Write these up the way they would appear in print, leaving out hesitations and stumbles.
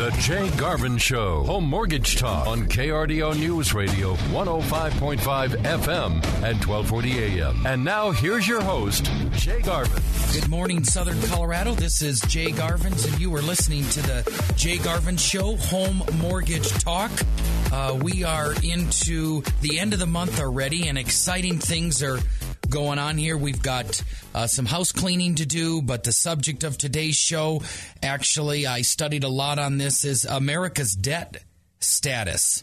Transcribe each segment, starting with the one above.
The Jay Garvin Show. Home Mortgage Talk on KRDO News Radio 105.5 FM and 1240 AM. And now here's your host, Jay Garvin. Good morning, Southern Colorado. This is Jay Garvin, and you are listening to the Jay Garvin Show, Home Mortgage Talk. We are into the end of the month already, and exciting things are going on here. We've got some house cleaning to do, but the subject of today's show, actually, I studied a lot on this, is America's debt status,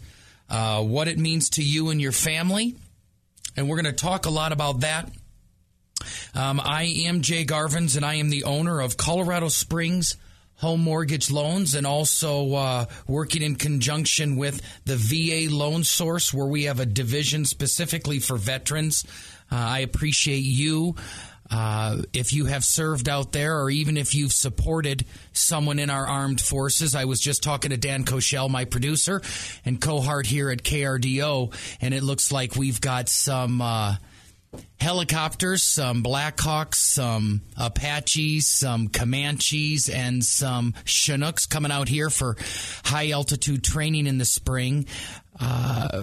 what it means to you and your family, and we're going to talk a lot about that. I am Jay Garvins, and I am the owner of Colorado Springs Home Mortgage Loans, and also working in conjunction with the VA Loan Source, where we have a division specifically for veterans. I appreciate you. If you have served out there, or even if you've supported someone in our armed forces. I was just talking to Dan Koshel, my producer, and cohort here at KRDO, and it looks like we've got some helicopters, some Blackhawks, some Apaches, some Comanches, and some Chinooks coming out here for high-altitude training in the spring.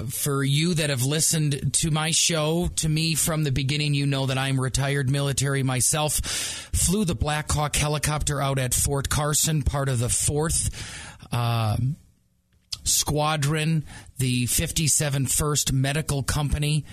For you that have listened to my show, to me from the beginning, you know that I'm retired military myself. Flew the Blackhawk helicopter out at Fort Carson, part of the 4th Squadron, the 57st Medical Company.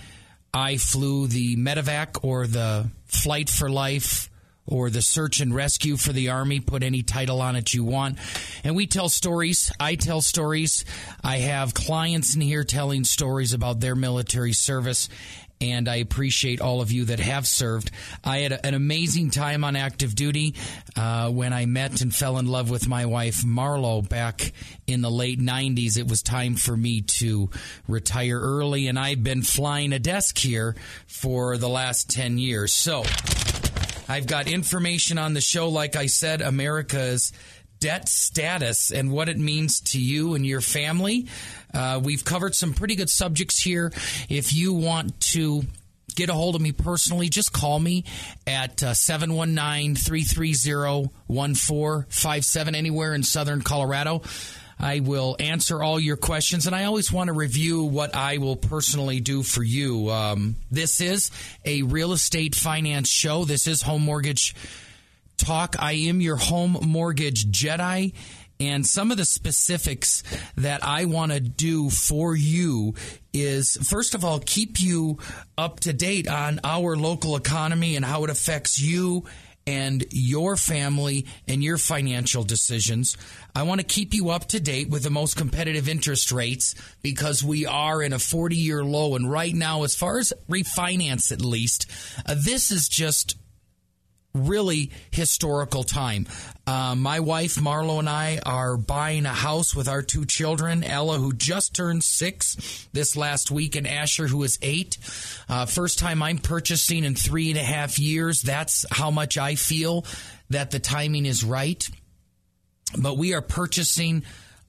I flew the Medevac, or the Flight for Life, or the Search and Rescue for the Army. Put any title on it you want. And we tell stories. I tell stories. I have clients in here telling stories about their military service, and I appreciate all of you that have served. I had an amazing time on active duty when I met and fell in love with my wife, Marlo, back in the late 90s. It was time for me to retire early, and I've been flying a desk here for the last 10 years. So I've got information on the show, like I said, America's debt status and what it means to you and your family. We've covered some pretty good subjects here. If you want to get a hold of me personally, just call me at 719-330-1457 anywhere in Southern Colorado. I will answer all your questions, and I always want to review what I will personally do for you. This is a real estate finance show. This is Home Mortgage Talk. I am your home mortgage Jedi, and some of the specifics that I want to do for you is, first of all, keep you up to date on our local economy and how it affects you and your family and your financial decisions. I want to keep you up to date with the most competitive interest rates, because we are in a 40-year low. And right now, as far as refinance at least, this is just really historical time. My wife, Marlo, and I are buying a house with our 2 children, Ella, who just turned 6 this last week, and Asher, who is 8. First time I'm purchasing in 3.5 years. That's how much I feel that the timing is right. But we are purchasing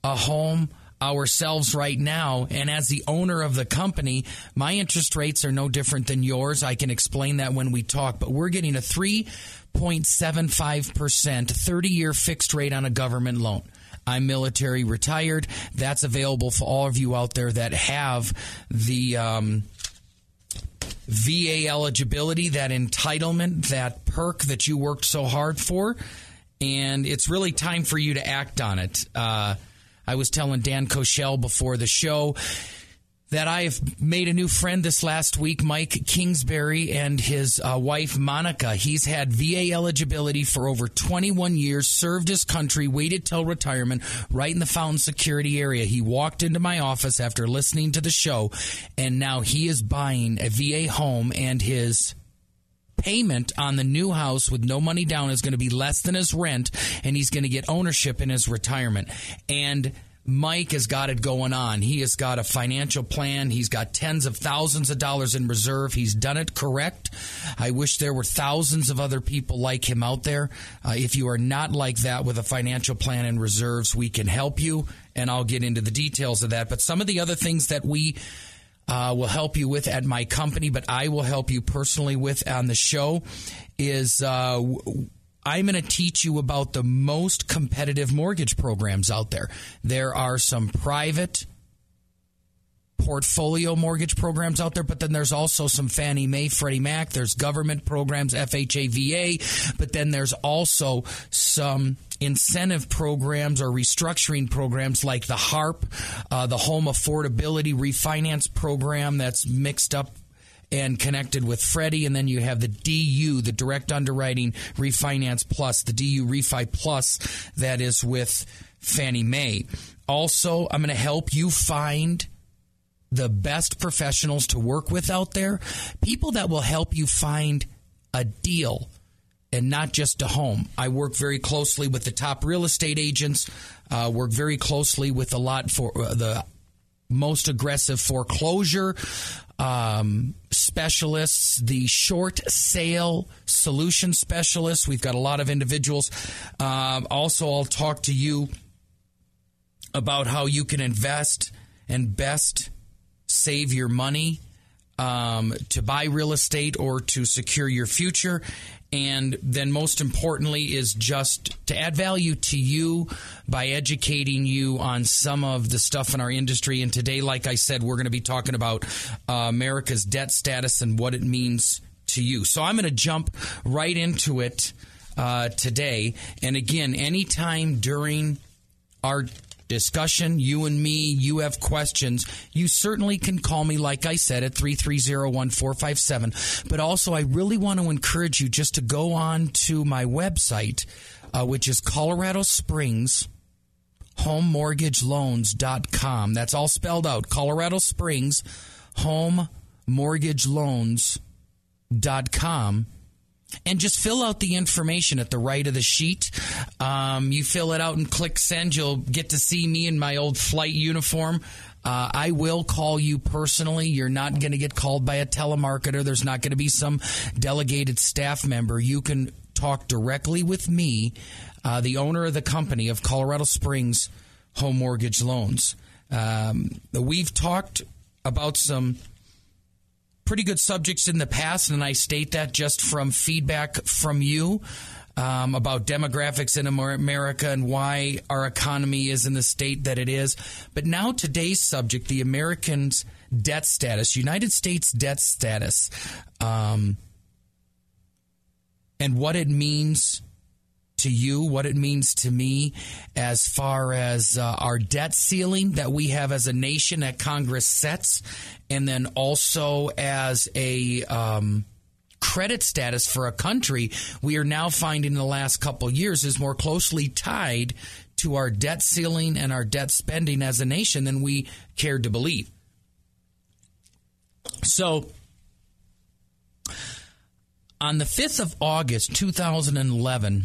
a home ourselves right now, and as the owner of the company, my interest rates are no different than yours. I can explain that when we talk, but we're getting a 3.75% 30-year fixed rate on a government loan. I'm military retired. That's available for all of you out there that have the VA eligibility, that entitlement, that perk that you worked so hard for, and it's really time for you to act on it. I was telling Dan Koshel before the show that I have made a new friend this last week, Mike Kingsbury, and his wife, Monica. He's had VA eligibility for over 21 years, served his country, waited till retirement right in the Fountain Security area. He walked into my office after listening to the show, and now he is buying a VA home, and his payment on the new house with no money down is going to be less than his rent, and he's going to get ownership in his retirement. And Mike has got it going on. He has got a financial plan. He's got tens of thousands of dollars in reserve. He's done it correct. I wish there were thousands of other people like him out there. If you are not like that with a financial plan and reserves, we can help you, and I'll get into the details of that. But some of the other things that we will help you with at my company, but I will help you personally with on the show, is I'm going to teach you about the most competitive mortgage programs out there. There are some private portfolio mortgage programs out there, but then there's also some Fannie Mae, Freddie Mac. There's government programs, FHA, VA, but then there's also some incentive programs or restructuring programs like the HARP, the Home Affordability Refinance Program that's mixed up and connected with Freddie, and then you have the DU, the Direct Underwriting Refinance Plus, the DU Refi Plus that is with Fannie Mae. Also, I'm going to help you find the best professionals to work with out there, people that will help you find a deal and not just a home. I work very closely with the top real estate agents, work very closely with a lot for the most aggressive foreclosure specialists, the short sale solution specialists. We've got a lot of individuals. Also, I'll talk to you about how you can invest and best save your money to buy real estate or to secure your future. And then most importantly is just to add value to you by educating you on some of the stuff in our industry. And today, like I said, we're going to be talking about America's debt status and what it means to you. So I'm going to jump right into it today. And again, anytime during our discussion, you and me, you have questions, you certainly can call me, like I said, at 330-1457. But also, I really want to encourage you just to go on to my website, which is Colorado Springs HomeMortgageLoans.com. That's all spelled out. Colorado Springs HomeMortgageLoans.com. And just fill out the information at the right of the sheet. You fill it out and click send. You'll get to see me in my old flight uniform. I will call you personally. You're not going to get called by a telemarketer. There's not going to be some delegated staff member. You can talk directly with me, the owner of the company of Colorado Springs Home Mortgage Loans. We've talked about some pretty good subjects in the past, and I state that just from feedback from you about demographics in America and why our economy is in the state that it is. But now today's subject, the Americans' debt status, United States debt status, and what it means to you, what it means to me as far as our debt ceiling that we have as a nation that Congress sets, and then also as a credit status for a country we are now finding in the last couple of years is more closely tied to our debt ceiling and our debt spending as a nation than we cared to believe. So, on the 5th of August, 2011,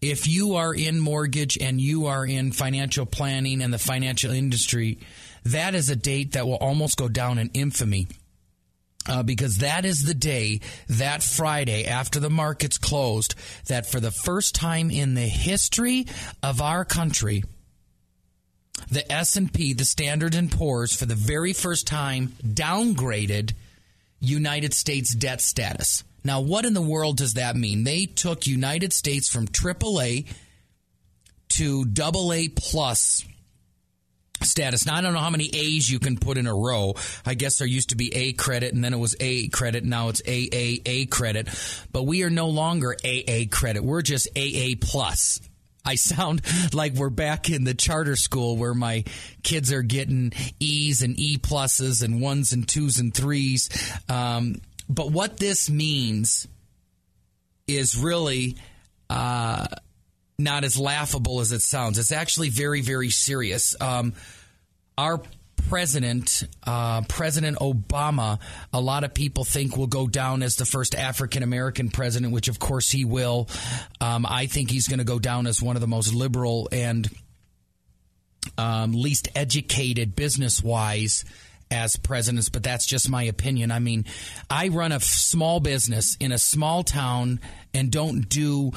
if you are in mortgage and you are in financial planning and the financial industry, that is a date that will almost go down in infamy because that is the day, that Friday after the markets closed, that for the first time in the history of our country, the S&P, the Standard & Poor's, for the very first time downgraded United States debt status. Now, what in the world does that mean? They took United States from AAA to AA plus status. Now, I don't know how many A's you can put in a row. I guess there used to be A credit, and then it was A credit. Now it's AAA credit. But we are no longer AA credit. We're just AA plus. I sound like we're back in the charter school where my kids are getting E's and E pluses and 1s and 2s and 3s. But what this means is really not as laughable as it sounds. It's actually very, very serious. Our president, President Obama, a lot of people think will go down as the first African-American president, which of course he will. I think he's going to go down as one of the most liberal and least educated business-wise as presidents, but that's just my opinion. I mean, I run a small business in a small town and don't do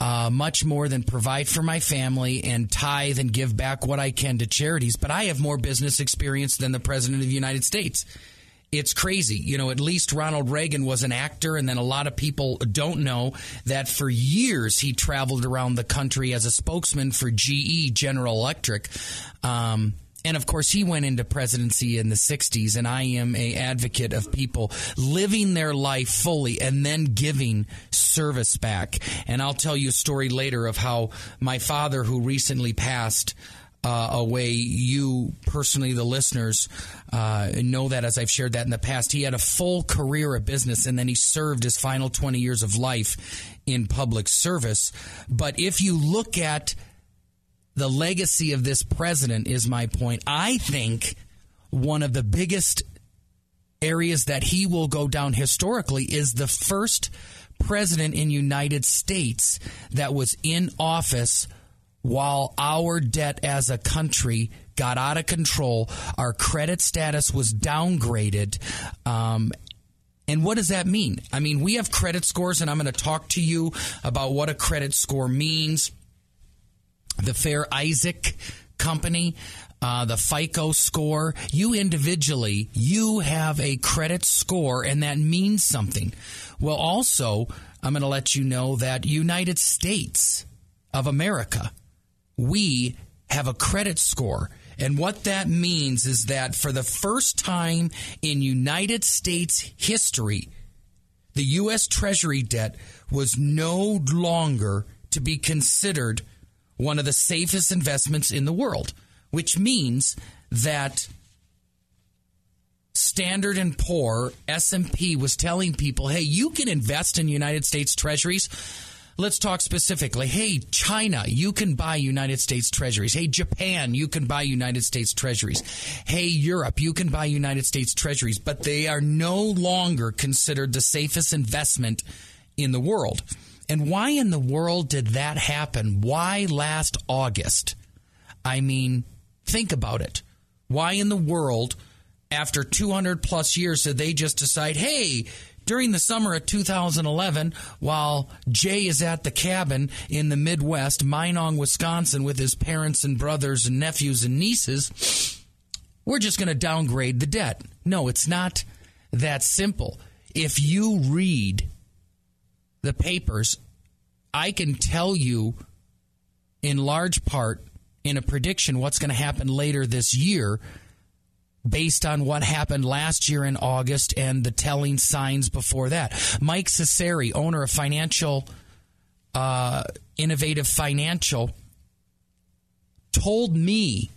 much more than provide for my family and tithe and give back what I can to charities, but I have more business experience than the President of the United States. it's crazy. You know, at least Ronald Reagan was an actor, and then a lot of people don't know that for years he traveled around the country as a spokesman for GE, General Electric. And, of course, he went into presidency in the 60s, and I am an advocate of people living their life fully and then giving service back. And I'll tell you a story later of how my father, who recently passed away, you personally, the listeners, know that as I've shared that in the past. He had a full career of business, and then he served his final 20 years of life in public service. But if you look at the legacy of this president, is my point, I think one of the biggest areas that he will go down historically is the first president in United States that was in office while our debt as a country got out of control. Our credit status was downgraded. And what does that mean? I mean, we have credit scores, and I'm going to talk to you about what a credit score means. The Fair Isaac Company, the FICO score, you individually, you have a credit score, and that means something. Well, also, I'm going to let you know that United States of America, we have a credit score. And what that means is that for the first time in United States history, the U.S. Treasury debt was no longer to be considered one of the safest investments in the world, which means that Standard & Poor, S&P, was telling people, hey, you can invest in United States Treasuries. Let's talk specifically. Hey, China, you can buy United States Treasuries. Hey, Japan, you can buy United States Treasuries. Hey, Europe, you can buy United States Treasuries. But they are no longer considered the safest investment in the world. And why in the world did that happen? Why last August? I mean, think about it. Why in the world, after 200 plus years, did they just decide, hey, during the summer of 2011, while Jay is at the cabin in the Midwest, Minong, Wisconsin, with his parents and brothers and nephews and nieces, we're just going to downgrade the debt? No, it's not that simple. If you read the papers, I can tell you in large part in a prediction what's going to happen later this year based on what happened last year in August and the telling signs before that. Mike Cesari, owner of Innovative Financial, told me,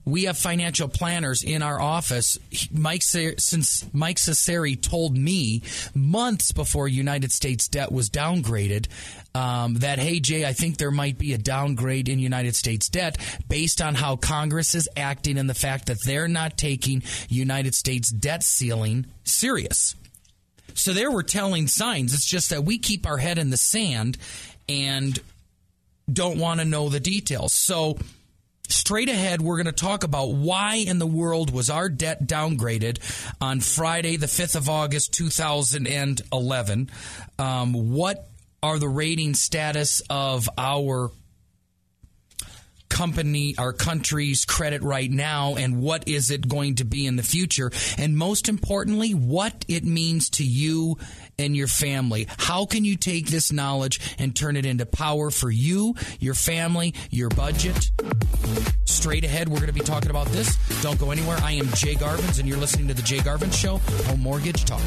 we have financial planners in our office. Mike Cesari told me months before United States debt was downgraded that, hey, Jay, I think there might be a downgrade in United States debt based on how Congress is acting and the fact that they're not taking United States debt ceiling serious. So there were telling signs. It's just that we keep our head in the sand and don't want to know the details. So straight ahead, we're going to talk about why in the world was our debt downgraded on Friday, the 5th of August, 2011. What are the rating status of our company, our country's credit right now, and what is it going to be in the future? And most importantly, what it means to you and your family. How can you take this knowledge and turn it into power for you, your family, your budget? Straight ahead, we're going to be talking about this. Don't go anywhere. I am Jay Garvins, and you're listening to The Jay Garvins Show, Home Mortgage Talk.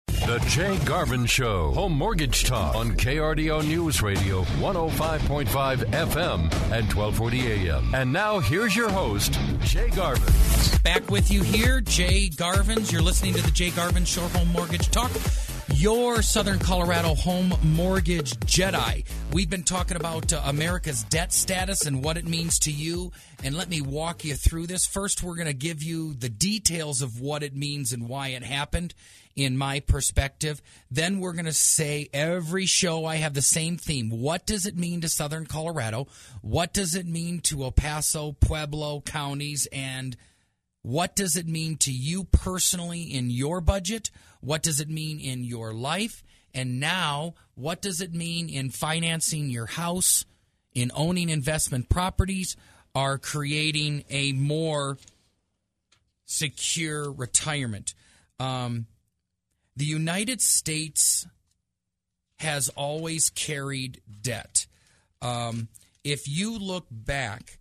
The Jay Garvin Show, Home Mortgage Talk on KRDO News Radio, 105.5 FM and 1240 AM. And now here's your host, Jay Garvin. Back with you here, Jay Garvins. You're listening to the Jay Garvin Show, Home Mortgage Talk. Your Southern Colorado home mortgage Jedi. We've been talking about America's debt status and what it means to you. And let me walk you through this. First, we're going to give you the details of what it means and why it happened in my perspective. Then we're going to say every show I have the same theme. What does it mean to Southern Colorado? What does it mean to El Paso, Pueblo counties? And what does it mean to you personally in your budget? What does it mean in your life? And now, what does it mean in financing your house, in owning investment properties, are creating a more secure retirement. The United States has always carried debt. If you look back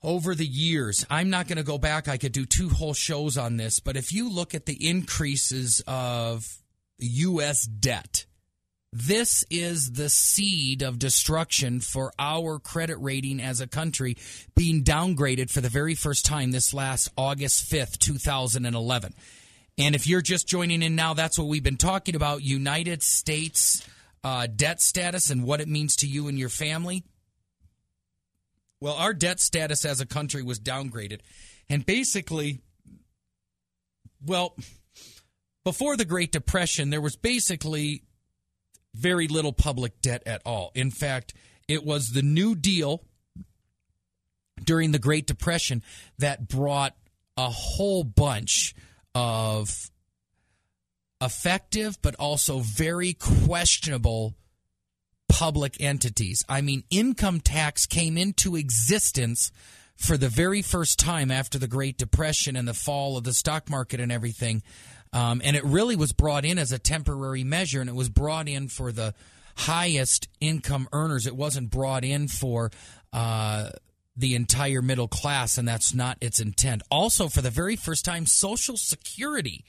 over the years, I'm not going to go back. I could do 2 whole shows on this, but if you look at the increases of U.S. debt, this is the seed of destruction for our credit rating as a country being downgraded for the very first time this last August 5th, 2011. And if you're just joining in now, that's what we've been talking about, United States debt status and what it means to you and your family. Well, our debt status as a country was downgraded. And basically, well, before the Great Depression, there was basically very little public debt at all. In fact, it was the New Deal during the Great Depression that brought a whole bunch of effective but also very questionable public entities. I mean, income tax came into existence for the very first time after the Great Depression and the fall of the stock market and everything. And it really was brought in as a temporary measure, and it was brought in for the highest income earners. It wasn't brought in for the entire middle class, and that's not its intent. Also, for the very first time, Social Security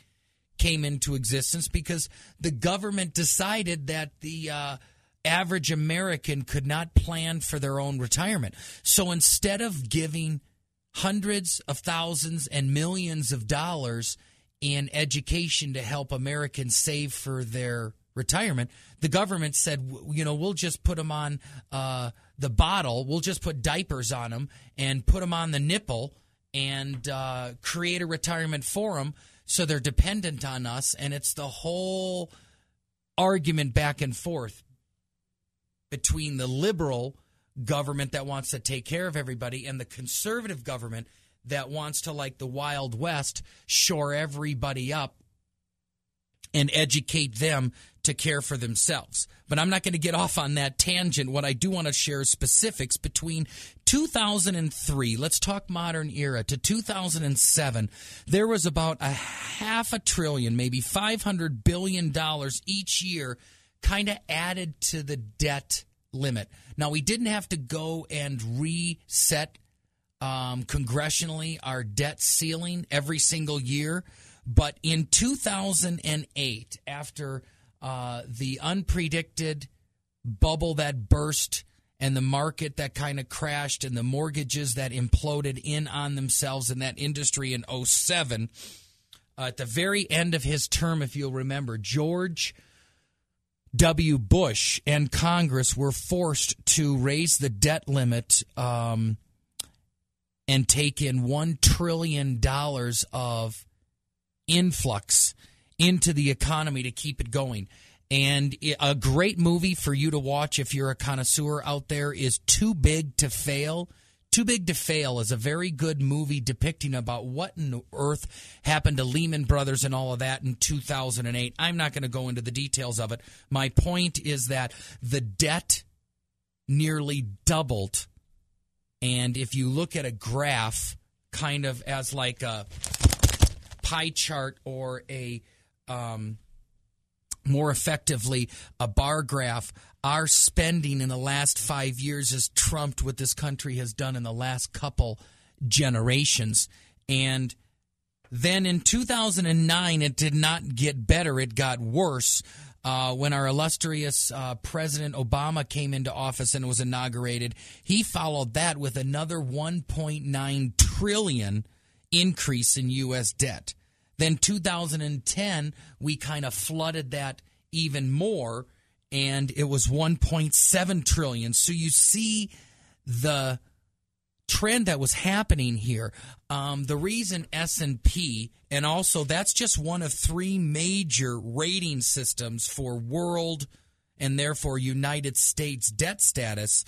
came into existence because the government decided that the average American could not plan for their own retirement. So instead of giving hundreds of thousands and millions of dollars in education to help Americans save for their retirement, the government said, you know, we'll just put them on the bottle, we'll just put diapers on them and put them on the nipple and create a retirement for them so they're dependent on us. And it's the whole argument back and forth between the liberal government that wants to take care of everybody and the conservative government that wants to, like the Wild West, shore everybody up and educate them to care for themselves. But I'm not going to get off on that tangent. What I do want to share is specifics between 2003, let's talk modern era, to 2007. There was about $500 billion, maybe $500 billion each year kind of added to the debt limit. Now, we didn't have to go and reset congressionally our debt ceiling every single year. But in 2008, after the unpredicted bubble that burst and the market that kind of crashed and the mortgages that imploded in on themselves in that industry in 2007, at the very end of his term, if you'll remember, George W. Bush and Congress were forced to raise the debt limit and take in $1 trillion of influx into the economy to keep it going. And a great movie for you to watch if you're a connoisseur out there is Too Big to Fail. Too Big to Fail is a very good movie depicting about what in the earth happened to Lehman Brothers and all of that in 2008. I'm not going to go into the details of it. My point is that the debt nearly doubled. And if you look at a graph kind of as like a pie chart or a more effectively a bar graph, our spending in the last 5 years has trumped what this country has done in the last couple generations. And then in 2009, it did not get better. It got worse when our illustrious President Obama came into office and was inaugurated. He followed that with another $1.9 trillion increase in U.S. debt. Then 2010, we kind of flooded that even more, and it was $1.7 trillion. So you see the trend that was happening here. The reason S&P, and also that's just one of 3 major rating systems for world and therefore United States debt status.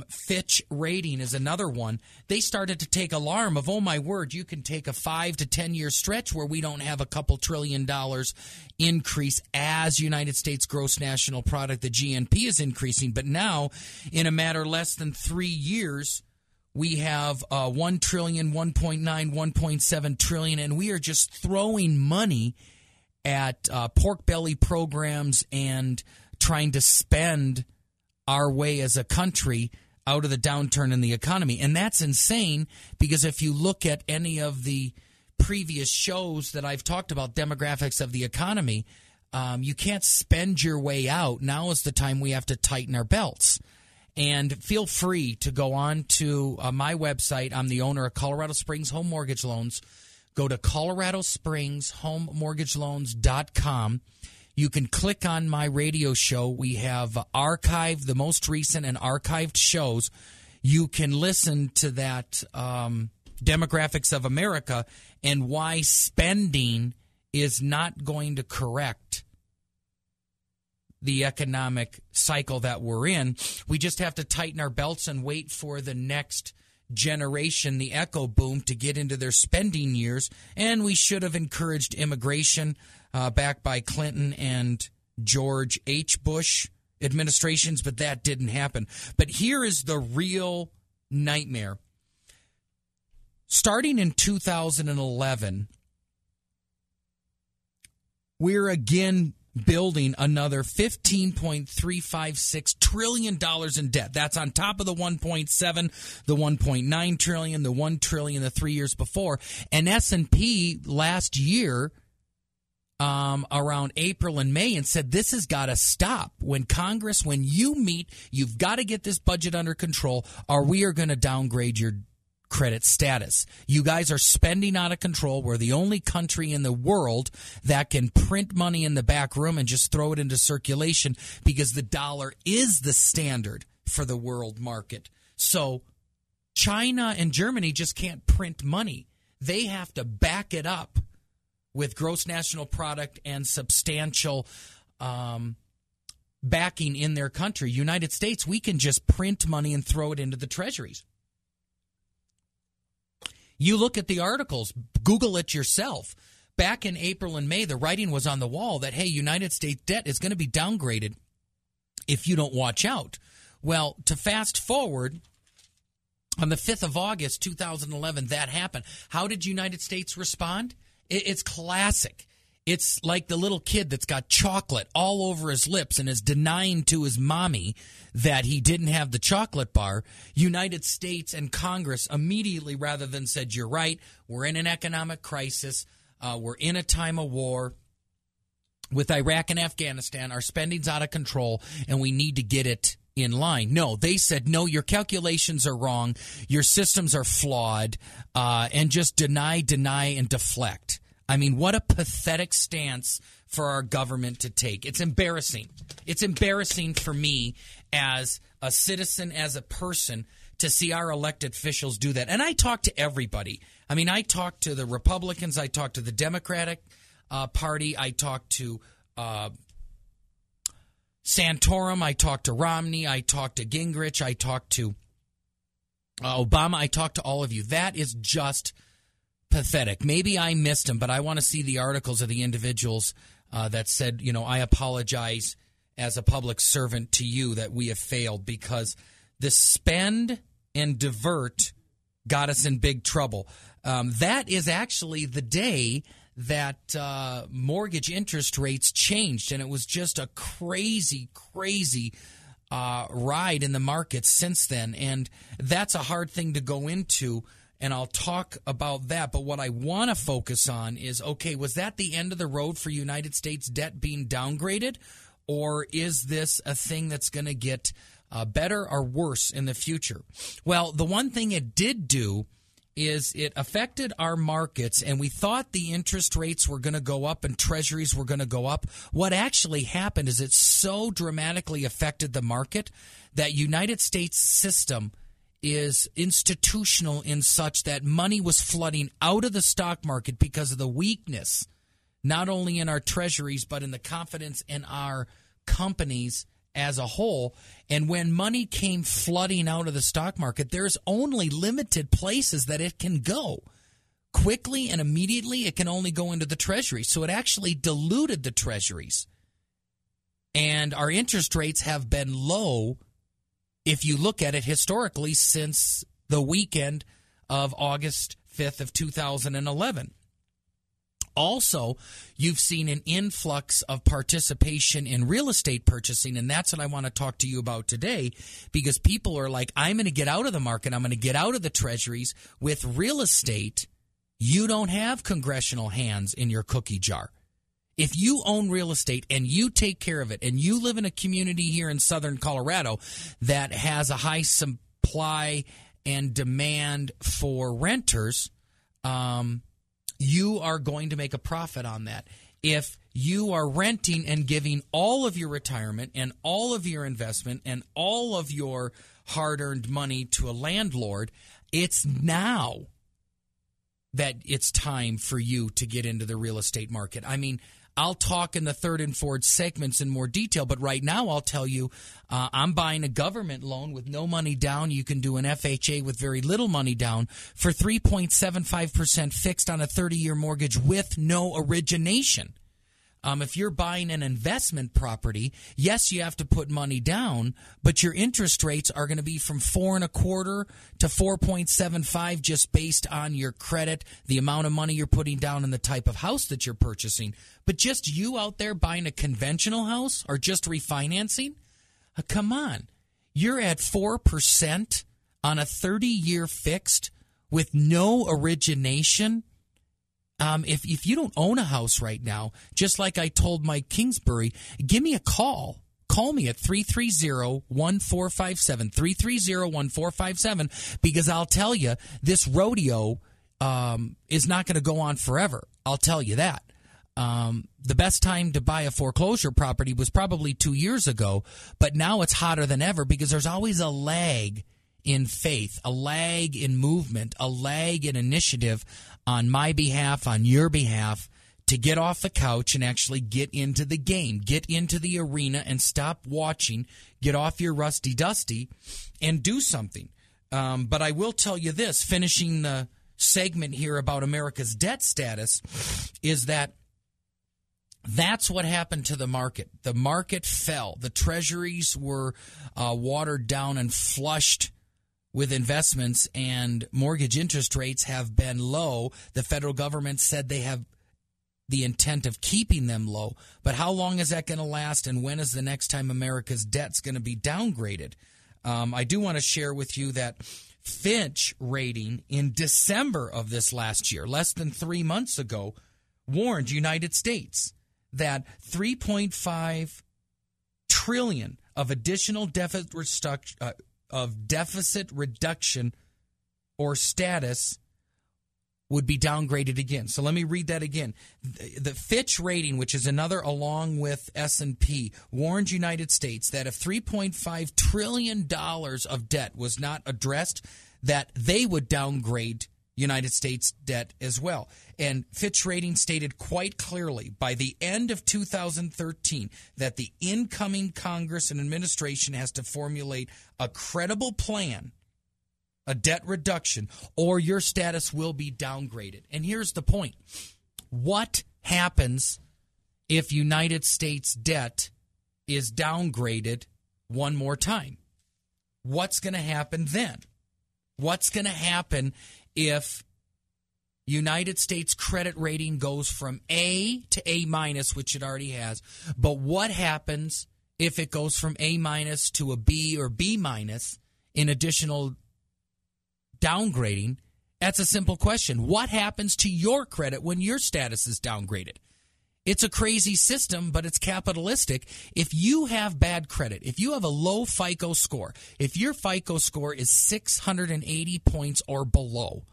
Fitch rating is another one. They started to take alarm of, oh my word, you can take a 5 to 10 year stretch where we don't have a couple $1 trillion increase as United States gross national product, the GNP, is increasing. But now, in a matter less than 3 years, We have 1 trillion, 1.9, 1.7 trillion, and we are just throwing money at pork belly programs and trying to spend our way as a country out of the downturn in the economy. And that's insane, because if you look at any of the previous shows that I've talked about demographics of the economy, you can't spend your way out. Now is the time we have to tighten our belts. And feel free to go on to my website. I'm the owner of Colorado Springs Home Mortgage Loans. Go to coloradospringshomeMortgageLoans.com. You can click on my radio show. We have archived the most recent and archived shows. You can listen to that Demographics of America and why spending is not going to correct the economic cycle that we're in. We just have to tighten our belts and wait for the next generation, the echo boom, to get into their spending years. And we should have encouraged immigration back by Clinton and George H. Bush administrations, but that didn't happen. But here is the real nightmare. Starting in 2011, we're again building another $15.356 trillion in debt. That's on top of the 1.7, the 1.9 trillion, the 1 trillion the 3 years before. And S&P last year, around April and May, and said this has got to stop. When Congress, when you meet, you've got to get this budget under control, or we are going to downgrade your credit status. You guys are spending out of control. We're the only country in the world that can print money in the back room and just throw it into circulation, because the dollar is the standard for the world market. So China and Germany just can't print money. They have to back it up with gross national product and substantial backing in their country. United States, we can just print money and throw it into the treasuries. You look at the articles, Google it yourself. Back in April and May, the writing was on the wall that, hey, United States debt is going to be downgraded if you don't watch out. Well, to fast forward, on the 5th of August, 2011, that happened. How did United States respond? It's classic. It's like the little kid that's got chocolate all over his lips and is denying to his mommy that he didn't have the chocolate bar. United States and Congress immediately, rather than said, you're right, we're in an economic crisis, we're in a time of war with Iraq and Afghanistan, our spending's out of control, and we need to get it in line. No, they said, no, your calculations are wrong, your systems are flawed, and just deny, and deflect. I mean, what a pathetic stance for our government to take. It's embarrassing. It's embarrassing for me as a citizen, as a person, to see our elected officials do that. And I talk to everybody. I mean, I talk to the Republicans. I talk to the Democratic Party. I talk to Santorum. I talk to Romney. I talk to Gingrich. I talk to Obama. I talk to all of you. That is just pathetic. Maybe I missed them, but I want to see the articles of the individuals that said, you know, I apologize as a public servant to you that we have failed, because the spend and divert got us in big trouble. That is actually the day that mortgage interest rates changed, and it was just a crazy ride in the market since then, and that's a hard thing to go into, and I'll talk about that. But what I want to focus on is, okay, was that the end of the road for United States debt being downgraded, or is this a thing that's going to get better or worse in the future? Well, the one thing it did do is it affected our markets, and we thought the interest rates were going to go up and treasuries were going to go up. What actually happened is it so dramatically affected the market that United States system is institutional in such that money was flooding out of the stock market because of the weakness, not only in our treasuries, but in the confidence in our companies as a whole. And when money came flooding out of the stock market, there's only limited places that it can go. Quickly and immediately, it can only go into the treasury. So it actually diluted the treasuries. And our interest rates have been low, if you look at it historically, since the weekend of August 5th of 2011. Also, you've seen an influx of participation in real estate purchasing, and that's what I want to talk to you about today, because people are like, I'm going to get out of the market, I'm going to get out of the treasuries. With real estate, you don't have congressional hands in your cookie jar. If you own real estate and you take care of it, and you live in a community here in southern Colorado that has a high supply and demand for renters, you are going to make a profit on that. If you are renting and giving all of your retirement and all of your investment and all of your hard-earned money to a landlord, it's now that it's time for you to get into the real estate market. I mean, I'll talk in the third and fourth segments in more detail, but right now I'll tell you I'm buying a government loan with no money down. You can do an FHA with very little money down for 3.75% fixed on a 30-year mortgage with no origination. If you're buying an investment property, yes, you have to put money down, but your interest rates are going to be from 4.25% to 4.75% just based on your credit, the amount of money you're putting down, and the type of house that you're purchasing. But just you out there buying a conventional house or just refinancing, come on. You're at 4% on a 30-year fixed with no origination. If you don't own a house right now, just like I told Mike Kingsbury, give me a call. Call me at 330-1457, 330-1457, because I'll tell you, this rodeo is not going to go on forever. I'll tell you that. The best time to buy a foreclosure property was probably 2 years ago, but now it's hotter than ever because there's always a lag in faith, a lag in movement, a lag in initiative on my behalf, on your behalf, to get off the couch and actually get into the game, get into the arena and stop watching, get off your rusty dusty and do something. But I will tell you this, finishing the segment here about America's debt status, is that that's what happened to the market. The market fell. The treasuries were watered down and flushed with investments, and mortgage interest rates have been low. The federal government said they have the intent of keeping them low. But how long is that going to last, and when is the next time America's debt's going to be downgraded? I do want to share with you that Fitch rating in December of this last year, less than 3 months ago, warned United States that $3.5 trillion of additional deficit reduction or status would be downgraded again. So let me read that again. The Fitch rating, which is another along with S&P, warned United States that if $3.5 trillion of debt was not addressed, that they would downgrade United States debt as well. And Fitch rating stated quite clearly by the end of 2013 that the incoming Congress and administration has to formulate a credible plan, a debt reduction, or your status will be downgraded. And here's the point. What happens if United States debt is downgraded one more time? What's going to happen then? What's going to happen if United States credit rating goes from A to A minus, which it already has? But what happens if it goes from A minus to a B or B minus in additional downgrading? That's a simple question. What happens to your credit when your status is downgraded? It's a crazy system, but it's capitalistic. If you have bad credit, if you have a low FICO score, if your FICO score is 680 points or below,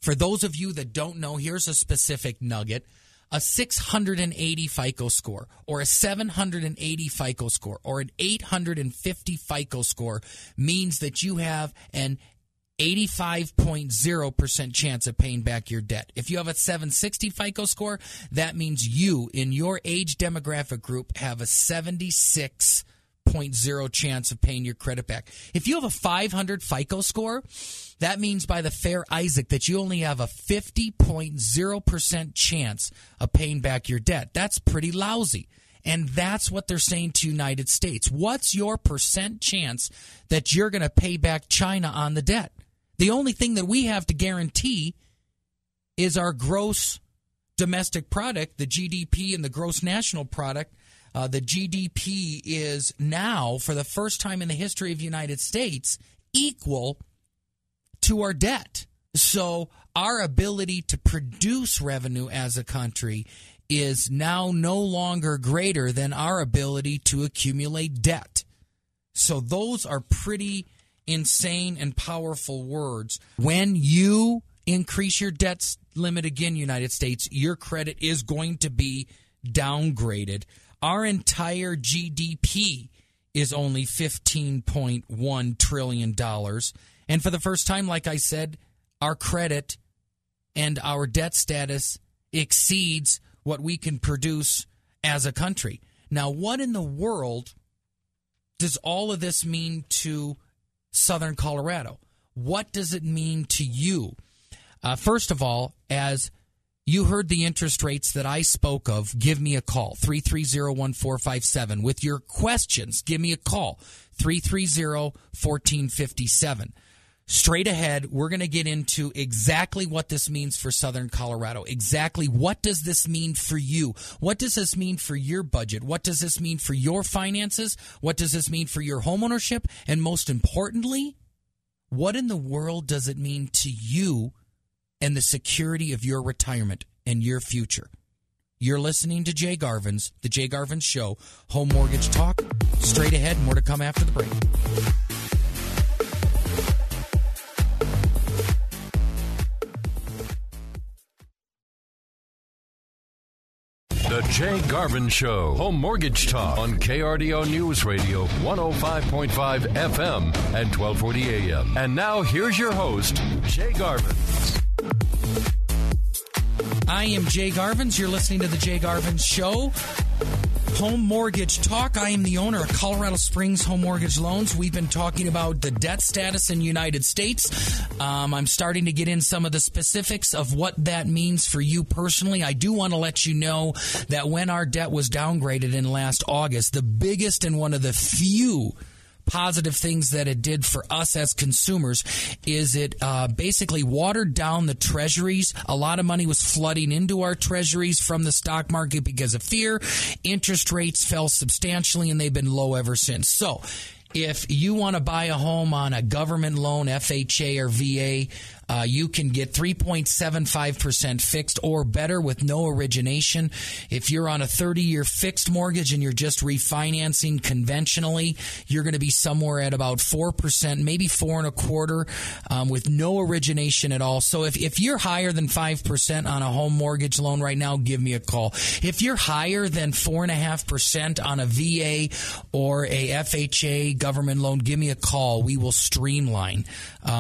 for those of you that don't know, here's a specific nugget. A 680 FICO score or a 780 FICO score or an 850 FICO score means that you have an 85.0% chance of paying back your debt. If you have a 760 FICO score, that means you, in your age demographic group, have a 76.0 chance of paying your credit back. If you have a 500 FICO score, that means by the fair Isaac that you only have a 50.0% chance of paying back your debt. That's pretty lousy. And that's what they're saying to United States. What's your percent chance that you're going to pay back China on the debt? The only thing that we have to guarantee is our gross domestic product, the GDP and the gross national product. The GDP is now, for the first time in the history of the United States, equal to our debt. So our ability to produce revenue as a country is now no longer greater than our ability to accumulate debt. So those are pretty insane and powerful words. When you increase your debt limit again, United States, your credit is going to be downgraded. Our entire GDP is only $15.1 trillion. And for the first time, like I said, our credit and our debt status exceeds what we can produce as a country. Now, what in the world does all of this mean to Southern Colorado? What does it mean to you? First of all, as you heard the interest rates that I spoke of, give me a call, 330-1457. With your questions, give me a call, 330-1457. Straight ahead, we're going to get into exactly what this means for Southern Colorado. Exactly what does this mean for you? What does this mean for your budget? What does this mean for your finances? What does this mean for your homeownership? And most importantly, what in the world does it mean to you and the security of your retirement and your future? You're listening to Jay Garvin's, The Jay Garvin Show, Home Mortgage Talk. Straight ahead, more to come after the break. The Jay Garvin Show, Home Mortgage Talk on KRDO News Radio, 105.5 FM and 1240 AM. And now here's your host, Jay Garvin. I am Jay Garvins. You're listening to The Jay Garvin Show, Home Mortgage Talk. I am the owner of Colorado Springs Home Mortgage Loans. We've been talking about the debt status in the United States. I'm starting to get in some of the specifics of what that means for you personally. I do want to let you know that when our debt was downgraded in last August, the biggest and one of the few positive things that it did for us as consumers is it basically watered down the treasuries. A lot of money was flooding into our treasuries from the stock market because of fear. Interest rates fell substantially, and they've been low ever since. So if you want to buy a home on a government loan, FHA or VA, you can get 3.75% fixed or better with no origination. If you're on a 30-year fixed mortgage and you're just refinancing conventionally, you're going to be somewhere at about 4%, maybe 4.25%, with no origination at all. So if you're higher than 5% on a home mortgage loan right now, give me a call. If you're higher than 4.5% on a VA or a FHA government loan, give me a call. We will streamline.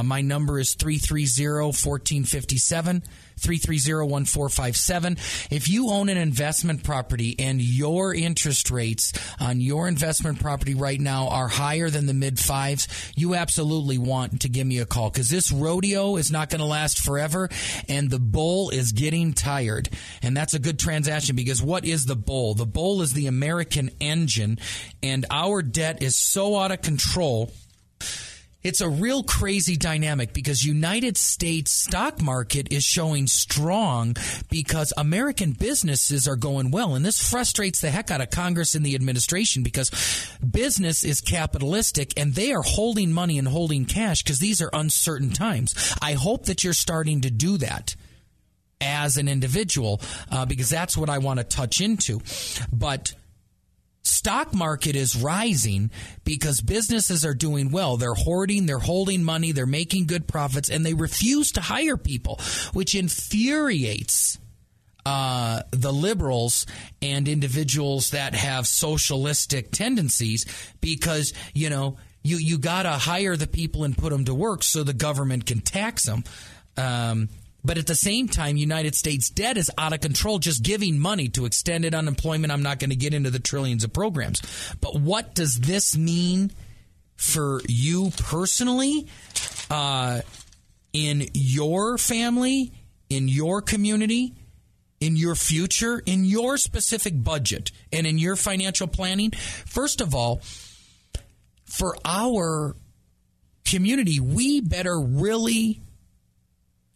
My number is 330-1457, 330-1457. If you own an investment property and your interest rates on your investment property right now are higher than the mid-fives, you absolutely want to give me a call, because this rodeo is not going to last forever, and the bull is getting tired. And that's a good transaction, because what is the bull? The bull is the American engine, and our debt is so out of control. It's a real crazy dynamic, because United States stock market is showing strong because American businesses are going well. And this frustrates the heck out of Congress and the administration, because business is capitalistic and they are holding money and holding cash because these are uncertain times. I hope that you're starting to do that as an individual, because that's what I want to touch into. But stock market is rising because businesses are doing well. They're hoarding, they're holding money, they're making good profits, and they refuse to hire people, which infuriates the liberals and individuals that have socialistic tendencies, because, you know, you got to hire the people and put them to work so the government can tax them. But at the same time, United States debt is out of control, just giving money to extended unemployment. I'm not going to get into the trillions of programs. But what does this mean for you personally, in your family, in your community, in your future, in your specific budget, and in your financial planning? First of all, for our community, we better really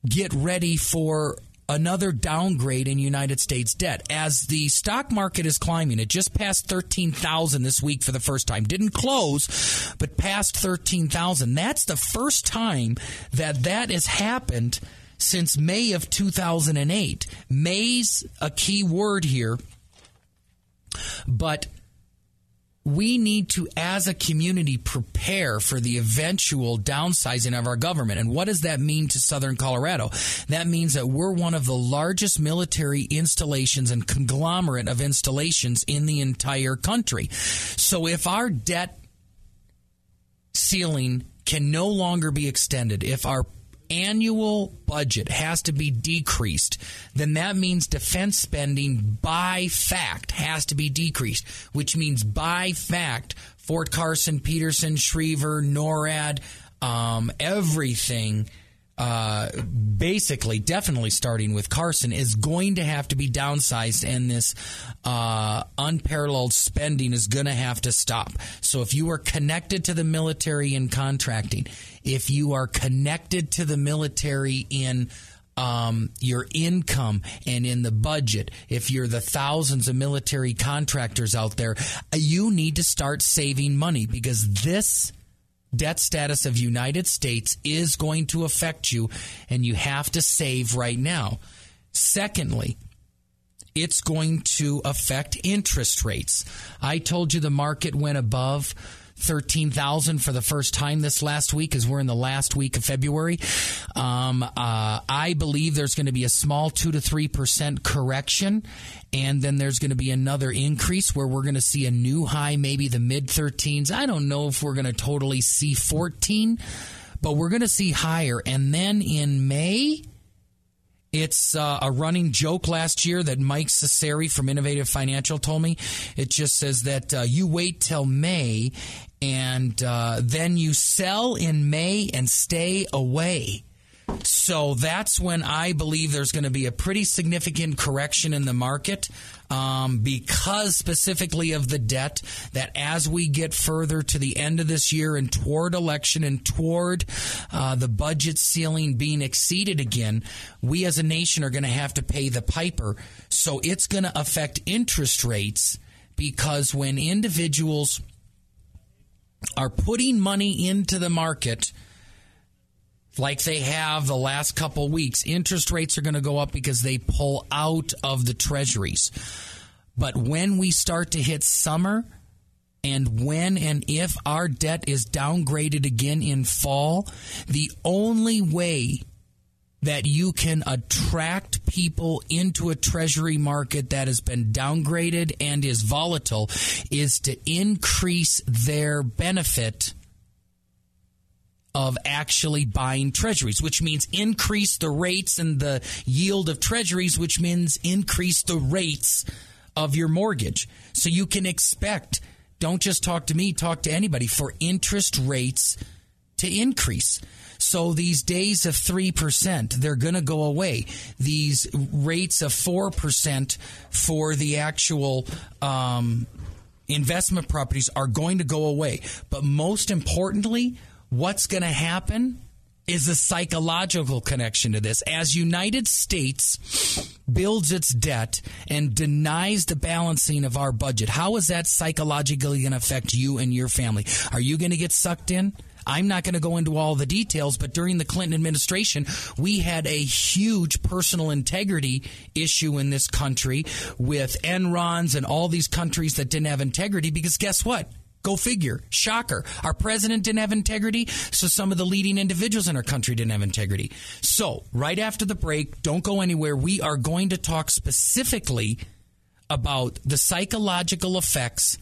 get ready for another downgrade in United States debt. As the stock market is climbing, it just passed 13,000 this week for the first time. Didn't close, but passed 13,000. That's the first time that has happened since May of 2008. May's a key word here, but we need to, as a community, prepare for the eventual downsizing of our government. And what does that mean to Southern Colorado? That means that we're one of the largest military installations and conglomerate of installations in the entire country. So if our debt ceiling can no longer be extended, if our annual budget has to be decreased, then that means defense spending by fact has to be decreased, which means by fact Fort Carson, Peterson, Schriever, NORAD, everything, basically, definitely starting with Carson, is going to have to be downsized, and this unparalleled spending is going to have to stop. So if you are connected to the military in contracting, if you are connected to the military in your income and in the budget, if you're the thousands of military contractors out there, you need to start saving money, because this debt status of United States is going to affect you, and you have to save right now. Secondly, it's going to affect interest rates. I told you the market went above 13,000 for the first time this last week, as we're in the last week of February. I believe there's going to be a small 2 to 3% correction, and then there's going to be another increase where we're going to see a new high, maybe the mid-13s. I don't know if we're going to totally see 14, but we're going to see higher. And then in May, it's a running joke last year that Mike Cesari from Innovative Financial told me. It just says that you wait till May, and then you sell in May and stay away. So that's when I believe there's going to be a pretty significant correction in the market, because specifically of the debt, that as we get further to the end of this year and toward election and toward the budget ceiling being exceeded again, we as a nation are going to have to pay the piper. So it's going to affect interest rates, because when individuals are putting money into the market like they have the last couple weeks, interest rates are going to go up because they pull out of the treasuries. But when we start to hit summer, and when and if our debt is downgraded again in fall, the only way that you can attract people into a treasury market that has been downgraded and is volatile is to increase their benefit of actually buying treasuries, which means increase the rates and the yield of treasuries, which means increase the rates of your mortgage. So you can expect, don't just talk to me, talk to anybody, for interest rates to increase. So these days of 3%, they're going to go away. These rates of 4% for the actual investment properties are going to go away. But most importantly, what's going to happen is a psychological connection to this. As United States builds its debt and denies the balancing of our budget, how is that psychologically going to affect you and your family? Are you going to get sucked in? I'm not going to go into all the details, but during the Clinton administration, we had a huge personal integrity issue in this country with Enrons and all these countries that didn't have integrity, because guess what? Go figure. Shocker. Our president didn't have integrity, so some of the leading individuals in our country didn't have integrity. So, right after the break, don't go anywhere. We are going to talk specifically about the psychological effects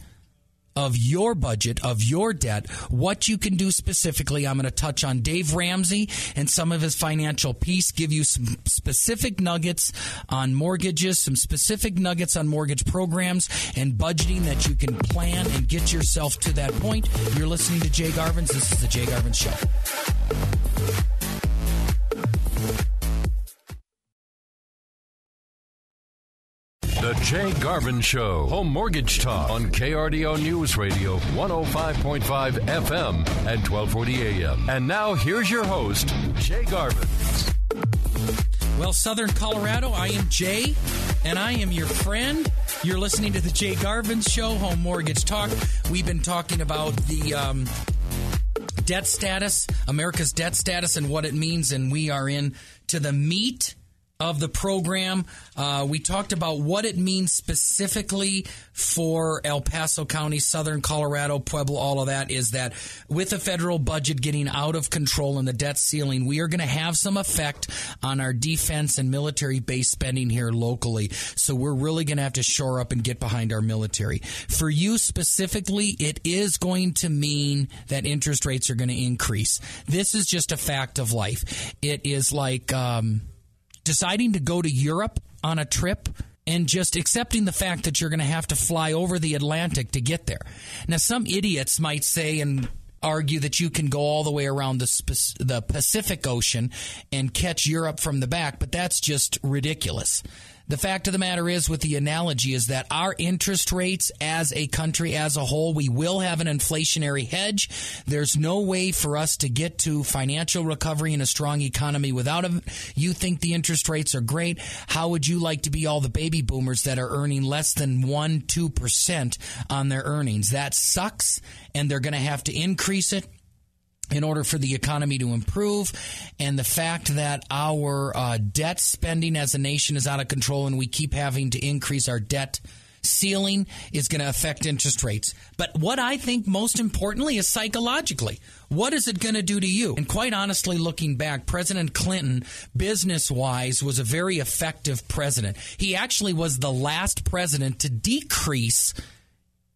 of your budget, of your debt, what you can do specifically. I'm going to touch on Dave Ramsey and some of his financial piece, give you some specific nuggets on mortgages, some specific nuggets on mortgage programs and budgeting that you can plan and get yourself to that point. You're listening to Jay Garvin's. This is the Jay Garvin Show. The Jay Garvin Show. Home Mortgage Talk on KRDO News Radio 105.5 FM and 1240 AM. And now here's your host, Jay Garvin. Well, Southern Colorado, I am Jay, and I am your friend. You're listening to the Jay Garvin Show, Home Mortgage Talk. We've been talking about the debt status, America's debt status, and what it means, and we are in to the meat of the program. We talked about what it means specifically for El Paso County, Southern Colorado, Pueblo, all of that, is that with the federal budget getting out of control and the debt ceiling, we are going to have some effect on our defense and military-based spending here locally. So we're really going to have to shore up and get behind our military. For you specifically, it is going to mean that interest rates are going to increase. This is just a fact of life. It is like deciding to go to Europe on a trip and just accepting the fact that you're going to have to fly over the Atlantic to get there. Now, some idiots might say and argue that you can go all the way around the Pacific Ocean and catch Europe from the back, but that's just ridiculous. The fact of the matter is, with the analogy, is that our interest rates as a country as a whole, we will have an inflationary hedge. There's no way for us to get to financial recovery and a strong economy without them. You think the interest rates are great. How would you like to be all the baby boomers that are earning less than 1-2% on their earnings? That sucks, and they're going to have to increase it in order for the economy to improve. And the fact that our debt spending as a nation is out of control and we keep having to increase our debt ceiling is going to affect interest rates. But what I think most importantly is psychologically. What is it going to do to you? And quite honestly, looking back, President Clinton, business-wise, was a very effective president. He actually was the last president to decrease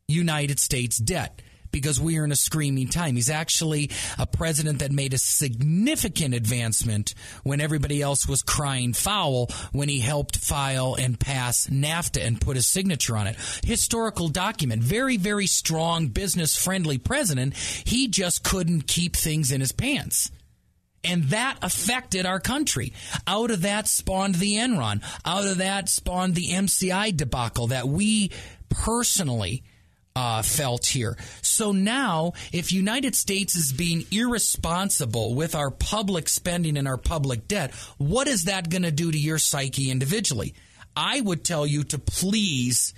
United States debt, because we are in a screaming time. He's actually a president that made a significant advancement when everybody else was crying foul when he helped file and pass NAFTA and put his signature on it. Historical document. Very, very strong, business-friendly president. He just couldn't keep things in his pants. And that affected our country. Out of that spawned the Enron. Out of that spawned the MCI debacle that we personally felt here. So now, if United States is being irresponsible with our public spending and our public debt, what is that going to do to your psyche individually? I would tell you to please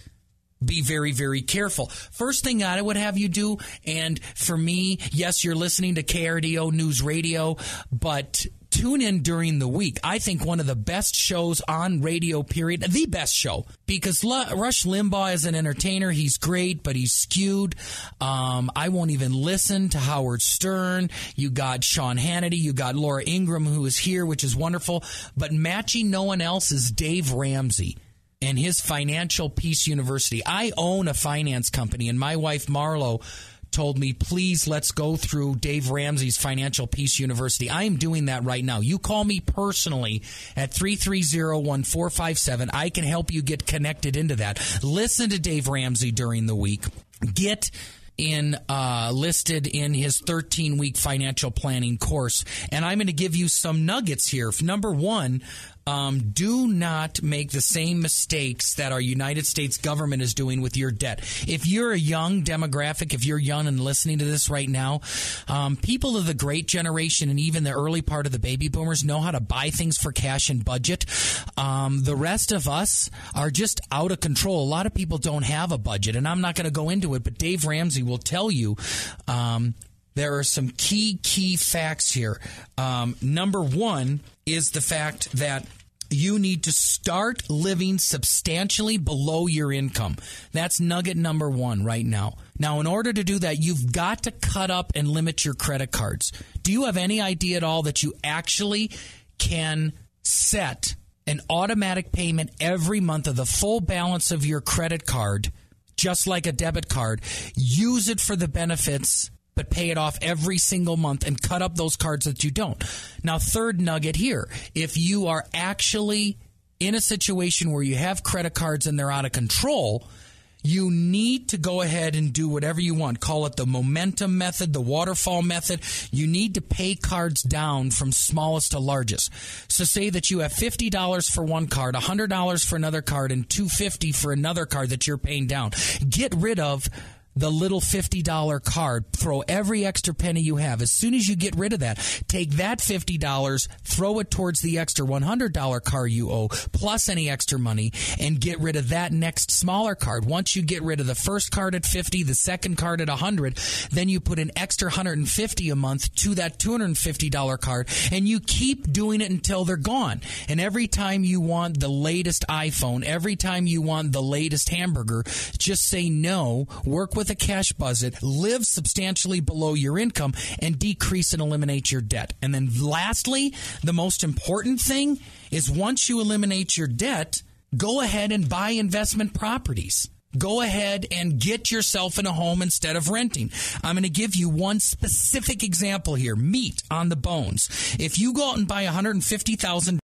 be very, very careful. First thing I would have you do, and for me, yes, you're listening to KRDO News Radio, but tune in during the week. I think one of the best shows on radio, period, the best show, because Rush Limbaugh is an entertainer. He's great, but he's skewed. I won't even listen to Howard Stern. You got Sean Hannity. You got Laura Ingraham, who is here, which is wonderful. But matching no one else is Dave Ramsey and his Financial Peace University. I own a finance company, and my wife, Marlo, told me, please, let's go through Dave Ramsey's Financial Peace University. I am doing that right now. You call me personally at 330-1457. I can help you get connected into that. Listen to Dave Ramsey during the week. Get listed in his 13-week financial planning course. And I'm going to give you some nuggets here. Number one, do not make the same mistakes that our United States government is doing with your debt. If you're a young demographic, if you're young and listening to this right now, people of the great generation and even the early part of the baby boomers know how to buy things for cash and budget. The rest of us are just out of control. A lot of people don't have a budget, and I'm not going to go into it, but Dave Ramsey will tell you there are some key facts here. Number one is the fact that you need to start living substantially below your income. That's nugget number one right now. Now, in order to do that, you've got to cut up and limit your credit cards. Do you have any idea at all that you actually can set an automatic payment every month of the full balance of your credit card, just like a debit card? Use it for the benefits, but pay it off every single month and cut up those cards that you don't. Now, third nugget here, if you are actually in a situation where you have credit cards and they're out of control, You need to go ahead and do whatever you want. Call it the momentum method, the waterfall method. You need to pay cards down from smallest to largest. So say that you have $50 for one card, $100 for another card, and $250 for another card that you're paying down. Get rid of the little $50 card. Throw every extra penny you have. As soon as you get rid of that, take that $50, throw it towards the extra $100 card you owe, plus any extra money, and get rid of that next smaller card. Once you get rid of the first card at $50, the second card at $100, then you put an extra $150 a month to that $250 card, and you keep doing it until they're gone. And every time you want the latest iPhone, every time you want the latest hamburger, just say no, work with a cash budget, live substantially below your income, and decrease and eliminate your debt. And then lastly, the most important thing is once you eliminate your debt, go ahead and buy investment properties. Go ahead and get yourself in a home instead of renting. I'm going to give you one specific example here. Meat on the bones. If you go out and buy $150,000